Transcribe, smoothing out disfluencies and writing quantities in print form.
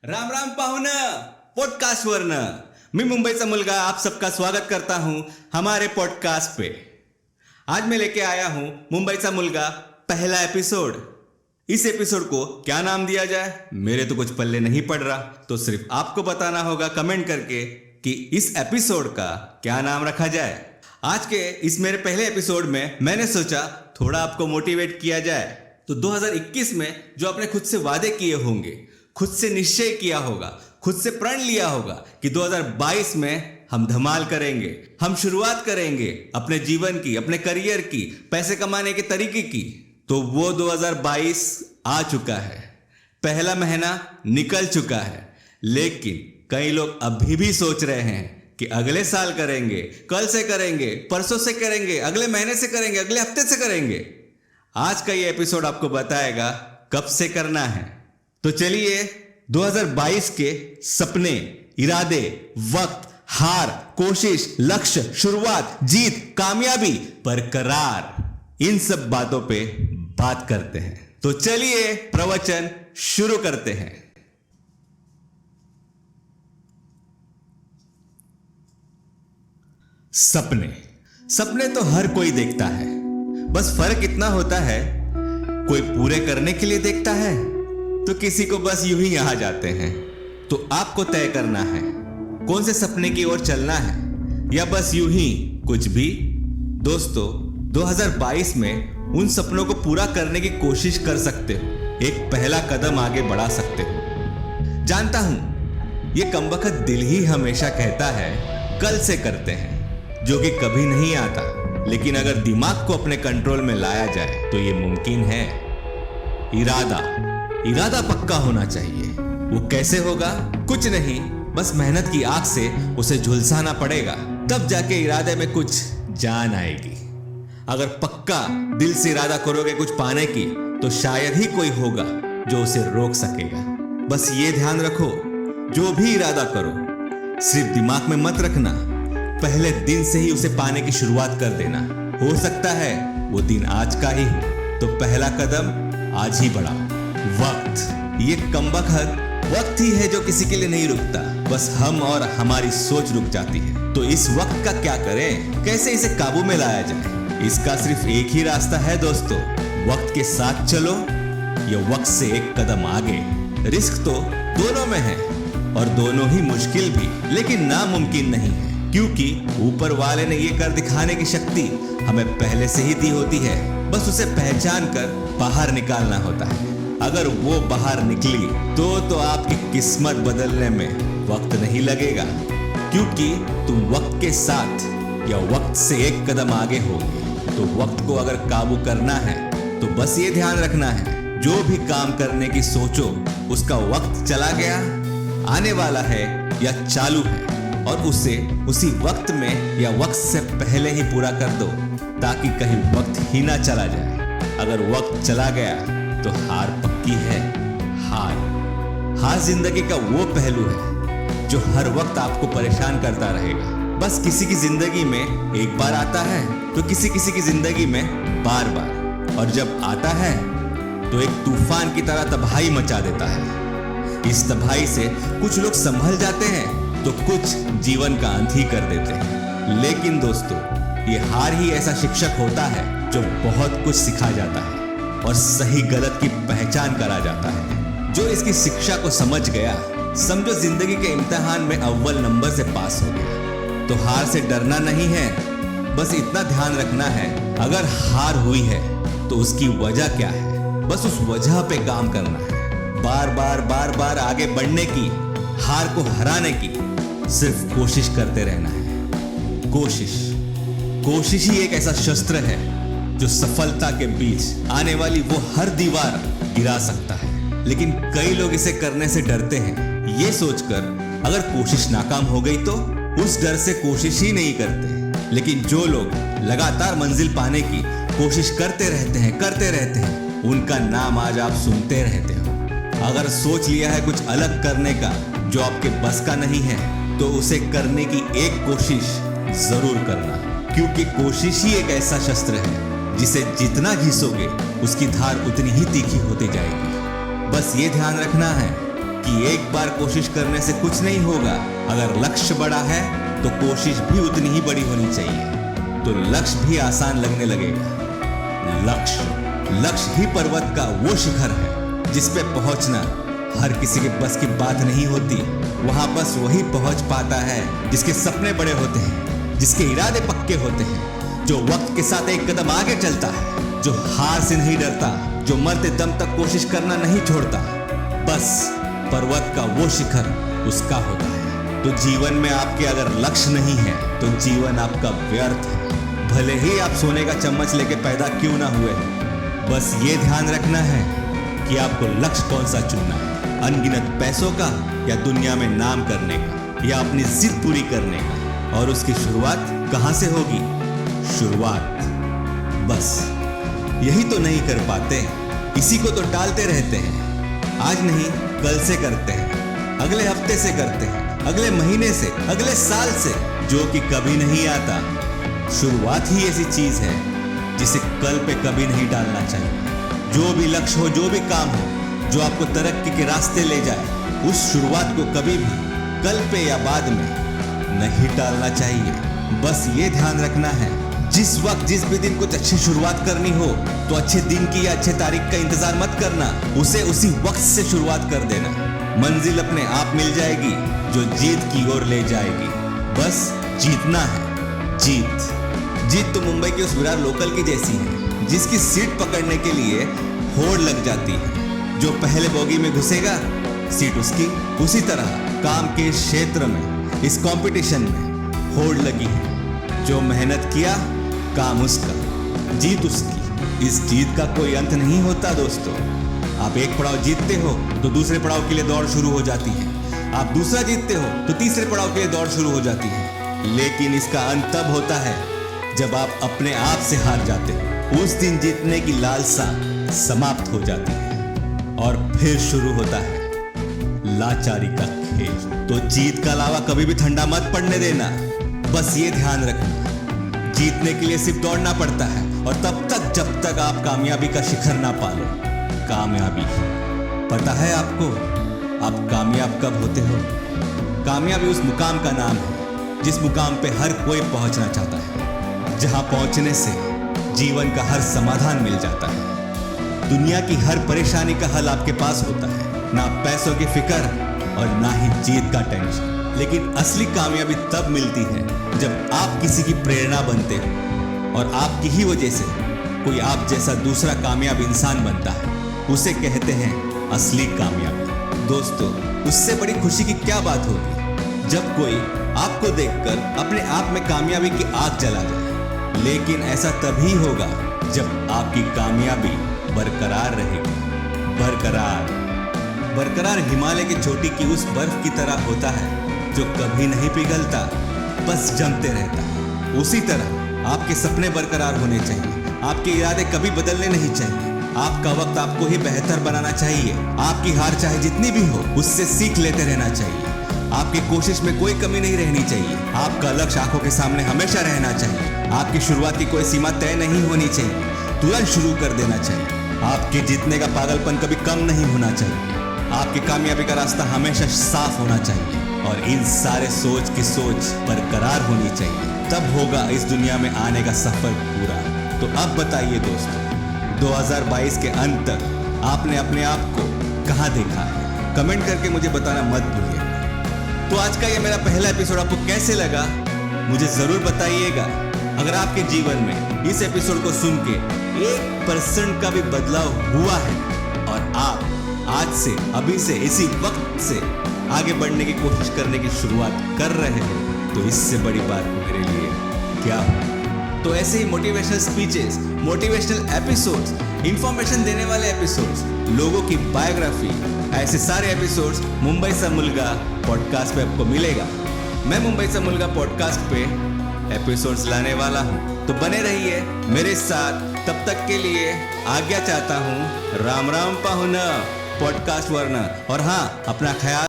राम राम पाहुणं पॉडकास्टवरनं मी मुंबईचा मुलगा आप सबका स्वागत करता हूं हमारे पॉडकास्ट पे। आज मैं लेके आया हूं मुंबईचा मुलगा पहला एपिसोड। इस एपिसोड को क्या नाम दिया जाए मेरे तो कुछ पल्ले नहीं पड़ रहा, तो सिर्फ आपको बताना होगा कमेंट करके कि इस एपिसोड का क्या नाम रखा जाए। आज के इस मेरे पहले एपिसोड में मैंने सोचा थोड़ा आपको मोटिवेट किया जाए। तो 2021 में जो आपने खुद से वादे किए होंगे, खुद से निश्चय किया होगा, खुद से प्रण लिया होगा कि 2022 में हम धमाल करेंगे, हम शुरुआत करेंगे अपने जीवन की, अपने करियर की, पैसे कमाने के तरीके की, तो वो 2022 आ चुका है। पहला महीना निकल चुका है, लेकिन कई लोग अभी भी सोच रहे हैं कि अगले साल करेंगे, कल से करेंगे, परसों से करेंगे, अगले महीने से करेंगे, अगले हफ्ते से करेंगे। आज का ये एपिसोड आपको बताएगा कब से करना है। तो चलिए 2022 के सपने, इरादे, वक्त, हार, कोशिश, लक्ष्य, शुरुआत, जीत, कामयाबी, बरकरार, इन सब बातों पे बात करते हैं। तो चलिए प्रवचन शुरू करते हैं। सपने सपने तो हर कोई देखता है, बस फर्क इतना होता है कोई पूरे करने के लिए देखता है तो किसी को बस यूं ही यहां जाते हैं। तो आपको तय करना है कौन से सपने की ओर चलना है, या बस यूं ही कुछ भी। दोस्तों 2022 में उन सपनों को पूरा करने की कोशिश कर सकते हो, एक पहला कदम आगे बढ़ा सकते हो। जानता हूं ये कमबख्त दिल ही हमेशा कहता है कल से करते हैं, जो कि कभी नहीं आता, लेकिन अगर दिमाग को अपने कंट्रोल में लाया जाए तो ये मुमकिन है। इरादा पक्का होना चाहिए। वो कैसे होगा? कुछ नहीं, बस मेहनत की आग से उसे झुलसाना पड़ेगा, तब जाके इरादे में कुछ जान आएगी। अगर पक्का दिल से इरादा करोगे कुछ पाने की, तो शायद ही कोई होगा जो उसे रोक सकेगा। बस ये ध्यान रखो, जो भी इरादा करो सिर्फ दिमाग में मत रखना, पहले दिन से ही उसे पाने की शुरुआत कर देना। हो सकता है वो दिन आज का ही हो, तो पहला कदम आज ही बढ़ाओ। वक्त, ये कमबख्त वक्त ही है जो किसी के लिए नहीं रुकता, बस हम और हमारी सोच रुक जाती है। तो इस वक्त का क्या करें, कैसे इसे काबू में लाया जाए? इसका सिर्फ एक ही रास्ता है दोस्तों, वक्त के साथ चलो या वक्त से एक कदम आगे। रिस्क तो दोनों में है, और दोनों ही मुश्किल भी, लेकिन नामुमकिन नहीं है, क्योंकि ऊपर वाले ने ये कर दिखाने की शक्ति हमें पहले से ही दी होती है। बस उसे पहचान कर बाहर निकालना होता है। अगर वो बाहर निकली तो आपकी किस्मत बदलने में वक्त नहीं लगेगा, क्योंकि तुम वक्त के साथ या वक्त से एक कदम आगे होगे। तो वक्त को अगर काबू करना है तो बस ये ध्यान रखना है, जो भी काम करने की सोचो उसका वक्त चला गया, आने वाला है या चालू है, और उसे उसी वक्त में या वक्त से पहले ही पूरा कर दो, ताकि कहीं वक्त ही ना चला जाए। अगर वक्त चला गया तो हार पक्की है। हार जिंदगी का वो पहलू है जो हर वक्त आपको परेशान करता रहेगा। बस किसी की जिंदगी में एक बार आता है तो किसी की जिंदगी में बार बार, और जब आता है तो एक तूफान की तरह तबाही मचा देता है। इस तबाही से कुछ लोग संभल जाते हैं तो कुछ जीवन का अंत ही कर देते हैं। लेकिन दोस्तों ये हार ही ऐसा शिक्षक होता है जो बहुत कुछ सिखा जाता है और सही गलत की पहचान करा जाता है। जो इसकी शिक्षा को समझ गया, समझो जिंदगी के इम्तिहान में अव्वल नंबर से पास हो गया। तो हार से डरना नहीं है, बस इतना ध्यान रखना है अगर हार हुई है तो उसकी वजह क्या है, बस उस वजह पे काम करना है। बार बार आगे बढ़ने की, हार को हराने की सिर्फ कोशिश करते रहना है। कोशिश ही एक ऐसा शस्त्र है जो सफलता के बीच आने वाली वो हर दीवार गिरा सकता है। लेकिन कई लोग इसे करने से डरते हैं, ये सोचकर अगर कोशिश नाकाम हो गई तो उस डर से कोशिश ही नहीं करते। लेकिन जो लोग लगातार मंजिल पाने की कोशिश करते रहते हैं, उनका नाम आज आप सुनते रहते हो। अगर सोच लिया है कुछ अलग करने का जो आपके बस का नहीं है, तो उसे करने की एक कोशिश जरूर करना, क्योंकि कोशिश ही एक ऐसा शस्त्र है जिसे जितना घिसोगे उसकी धार उतनी ही तीखी होती जाएगी। बस ये ध्यान रखना है कि एक बार कोशिश करने से कुछ नहीं होगा। अगर लक्ष्य बड़ा है तो कोशिश भी उतनी ही बड़ी होनी चाहिए, तो लक्ष्य भी आसान लगने लगेगा। लक्ष्य ही पर्वत का वो शिखर है जिस पे पहुंचना हर किसी के बस की बात नहीं होती। वहां बस वही पहुंच पाता है जिसके सपने बड़े होते हैं, जिसके इरादे पक्के होते हैं, जो वक्त के साथ एक कदम आगे चलता है, जो हार से नहीं डरता, जो मरते दम तक कोशिश करना नहीं छोड़ता। बस पर्वत का वो शिखर उसका होता है। तो जीवन में आपके अगर लक्ष्य नहीं है तो जीवन आपका व्यर्थ है, भले ही आप सोने का चम्मच लेके पैदा क्यों ना हुए। बस ये ध्यान रखना है कि आपको लक्ष्य कौन सा चुनना है, अनगिनत पैसों का या दुनिया में नाम करने का या अपनी जिद पूरी करने का। और उसकी शुरुआत कहां से होगी? शुरुआत बस यही तो नहीं कर पाते, इसी को तो टालते रहते हैं। आज नहीं कल से करते हैं, अगले हफ्ते से करते हैं, अगले महीने से, अगले साल से, जो कि कभी नहीं आता। शुरुआत ही ऐसी चीज है जिसे कल पे कभी नहीं डालना चाहिए। जो भी लक्ष्य हो, जो भी काम हो, जो आपको तरक्की के रास्ते ले जाए, उस शुरुआत को कभी भी कल पे या बाद में नहीं टालना चाहिए। बस ये ध्यान रखना है, जिस वक्त जिस भी दिन कुछ अच्छी शुरुआत करनी हो तो अच्छे दिन की या अच्छे तारीख का इंतजार मत करना, उसे उसी वक्त से शुरुआत कर देना। मंजिल अपने आप मिल जाएगी जो जीत की ओर ले जाएगी। बस जीतना है। जीत तो मुंबई की उस विरार लोकल की जैसी है जिसकी सीट पकड़ने के लिए होड़ लग जाती है। जो पहले बोगी में घुसेगा सीट उसकी। उसी तरह काम के क्षेत्र में, इस कंपटीशन में होड़ लगी है। जो मेहनत किया काम उसका, जीत उसकी। इस जीत का कोई अंत नहीं होता दोस्तों। आप एक पड़ाव जीतते हो तो दूसरे पड़ाव के लिए दौड़ शुरू हो जाती है। आप दूसरा जीतते हो तो तीसरे पड़ाव के लिए दौड़ शुरू हो जाती है। लेकिन इसका अंत तब होता है जब आप अपने आप से हार जाते हो। उस दिन जीतने की लालसा समाप्त हो जाती है और फिर शुरू होता है लाचारी का खेल। तो जीत का लावा कभी भी ठंडा मत पड़ने देना। बस ये ध्यान रखना, जीतने के लिए सिर्फ दौड़ना पड़ता है, और तब तक जब तक आप कामयाबी का शिखर ना पालो। कामयाबी पता है आपको, आप कामयाब कब होते हो? कामयाबी उस मुकाम का नाम है जिस मुकाम पे हर कोई पहुंचना चाहता है, जहां पहुंचने से जीवन का हर समाधान मिल जाता है। दुनिया की हर परेशानी का हल आपके पास होता है, ना पैसों की फिक्र और ना ही जीत का टेंशन। लेकिन असली कामयाबी तब मिलती है जब आप किसी की प्रेरणा बनते हो और आपकी ही वजह से कोई आप जैसा दूसरा कामयाब इंसान बनता है। उसे कहते हैं असली कामयाबी। दोस्तों, उससे बड़ी खुशी की क्या बात होगी जब कोई आपको देखकर अपने आप में कामयाबी की आग जला जाए। लेकिन ऐसा तभी होगा जब आपकी कामयाबी बरकरार रहेगी। बरकरार हिमालय की चोटी की उस बर्फ की तरह होता है जो कभी नहीं पिघलता, बस जमते रहता है। उसी तरह आपके सपने बरकरार होने चाहिए, आपके इरादे कभी बदलने नहीं चाहिए। आपका वक्त आपको ही बेहतर बनाना चाहिए। आपकी हार चाहे जितनी भी हो, उससे सीख लेते रहना चाहिए। आपकी कोशिश में कोई कमी नहीं रहनी चाहिए। आपका लक्ष्य आंखों के सामने हमेशा रहना चाहिए। आपकी शुरुआत की कोई सीमा तय नहीं होनी चाहिए, तुरंत शुरू कर देना चाहिए। आपके जीतने का पागलपन कभी कम नहीं होना चाहिए। आपकी कामयाबी का रास्ता हमेशा साफ होना चाहिए, और इन सारे सोच की सोच बरकरार होनी चाहिए। तब होगा इस दुनिया में आने का सफर पूरा। तो अब बताइए दोस्तों, 2022 के अंत तक आपने अपने आप को कहां देखा है? कमेंट करके मुझे बताना मत भूलिएगा। तो आज का ये मेरा पहला एपिसोड आपको कैसे लगा मुझे जरूर बताइएगा। अगर आपके जीवन में इस एपिसोड को सुन के 1% का भी बदलाव हुआ है और आप आज से, अभी से, इसी वक्त से आगे बढ़ने की कोशिश करने की शुरुआत कर रहे हो, तो इससे बड़ी बात मेरे लिए क्या हो। तो ऐसे ही motivational speeches, motivational episodes, information देने वाले एपिसोड्स, लोगों की बायोग्राफी, ऐसे सारे एपिसोड्स मुंबई सा मुल्गा पॉडकास्ट पे आपको मिलेगा। मैं मुंबई सा मुल्गा पॉडकास्ट पे एपिसोड्स लाने वाला हूँ, तो बने रहिए मेरे साथ। तब तक के लिए आज्ञा चाहता हूँ। राम राम पाहुना पॉडकास्ट वरना। और हाँ, अपना ख्याल